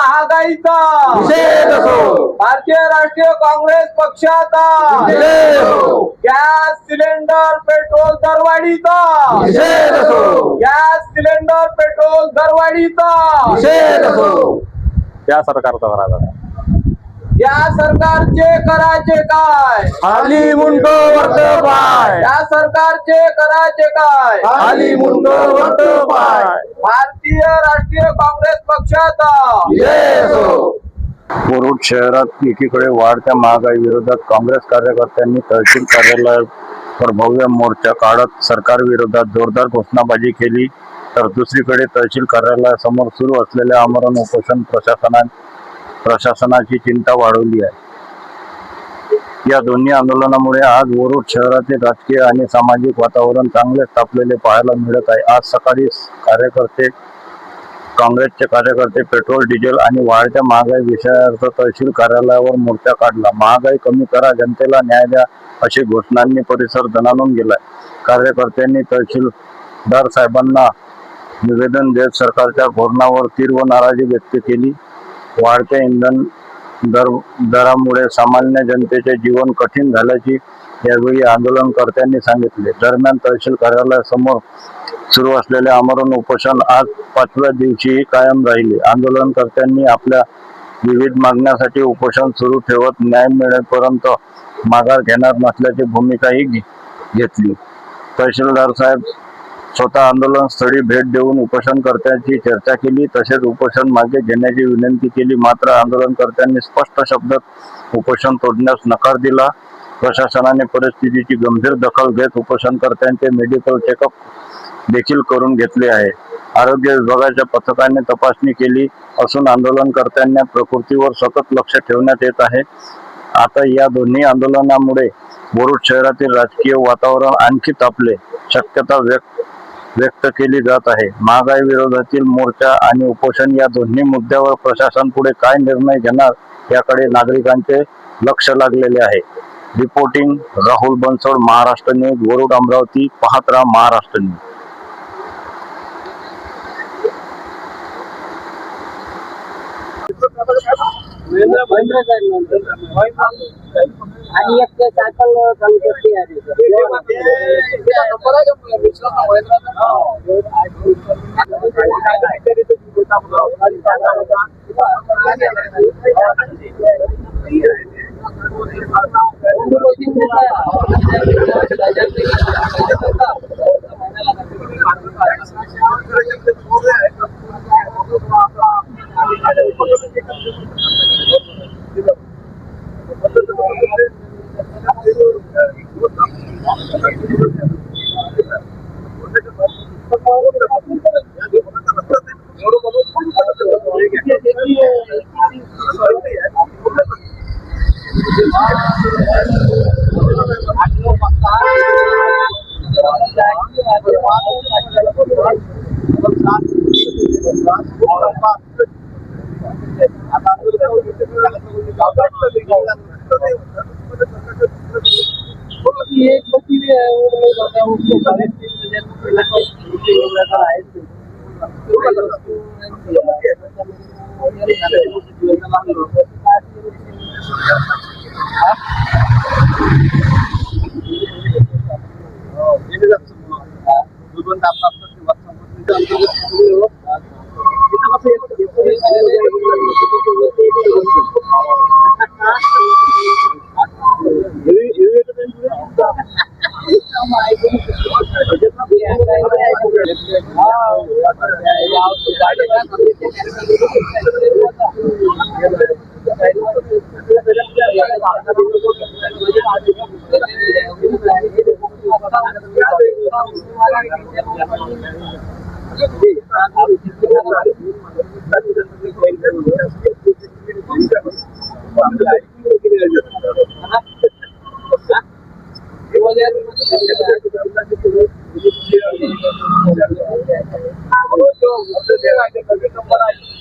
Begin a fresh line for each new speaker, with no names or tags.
महागाईचा
निषेध असो,
भारतीय राष्ट्रीय काँग्रेस पक्षाचा
निषेध असो,
गॅस सिलेंडर पेट्रोल दरवाढीचा
निषेध असो,
गॅस सिलेंडर पेट्रोल दरवाढीचा
निषेध असो. या सरकारचा करायचा
या सरकारचे करायचे काय?
खाली मुंड वरत पाय,
या सरकारचे करायचे काय?
खाली मुंड वरत पाय.
भारतीय राष्ट्रीय काँग्रेस पक्षाचा
निषेध असो.
मुरुड शहरात एकीकडे वाढत्या महागाई विरोधात काँग्रेस कार्यकर्त्यांनी तहसील कार्यालयावर भव्य मोर्चा काढत सरकार विरोधात जोरदार घोषणाबाजी केली, तर दुसरीकडे तहसील कार्यालयासमोर सुरू असलेल्या आमरण उपोषण प्रशासनाची चिंता वाढवली आहे. या दोन्ही आंदोलनामुळे आज मुरुड शहरातील राजकीय आणि सामाजिक वातावरण चांगलेच तापलेले पाहायला मिळत आहे. आज सकाळी काँग्रेसचे कार्यकर्ते पेट्रोल, डिझेल आणि वाढत्या महागाई विषयार्थ तहसील कार्यालयावर मोर्चा काढला. महागाई कमी करा, जनतेला न्याय द्या अशी घोषणांनी परिसर दणाणून गेलाय. कार्यकर्त्यांनी तहसीलदार साहेबांना निवेदन देत सरकारच्या धोरणावर तीव्र नाराजी व्यक्त केली. वाढत्या इंधन दरामुळे सामान्य जनतेचे जीवन कठीण झाल्याचे यावेळी आंदोलनकर्त्यांनी सांगितले. दरम्यान तहसील कार्यालयासमोर सुरू असलेले आमरण उपोषण आज 5व्या दिवशीही कायम राहिले. आंदोलनकर्त्यांनी आपल्या विविध मागण्यासाठी उपोषण सुरू ठेवत न्याय मिळेपर्यंत माघार घेणार नसल्याची भूमिकाही घेतली. तहसीलदार साहेब स्वतः आंदोलनस्थळी भेट देऊन उपोषणकर्त्यांची चर्चा केली, तसेच उपोषण मागे घेण्याची विनंती केली. मात्र आंदोलनकर्त्यांनी स्पष्ट शब्दात उपोषण तोडण्यास नकार दिला. प्रशासनाने परिस्थितीची गंभीर दखल घेत उपोषणकर्त्यांचे मेडिकल चेकअप देखील करून घेतले आहे. आरोग्य विभागाच्या पथकाने तपासणी केली असून आंदोलनकर्त्यांच्या प्रकृतीवर सतत लक्ष ठेवण्यात येत आहे. आता या दोन्ही आंदोलनामुळे मुरुड शहरातील राजकीय वातावरण आणखी तापले शक्यता व्यक्त केली जात आहे. महागाई विरोधातील मोर्चा आणि उपोषण या दोन्ही मुद्द्यावर प्रशासन पुढे काय निर्णय घेणार याकडे नागरिकांचे लक्ष लागलेले आहे. Reporting Rahul Bansod, Maharashtra news, Murud, Amravati. पाहत राहा महाराष्ट्र न्यूज.
आणि एक सायकल चालू करते आहे.
Gracias.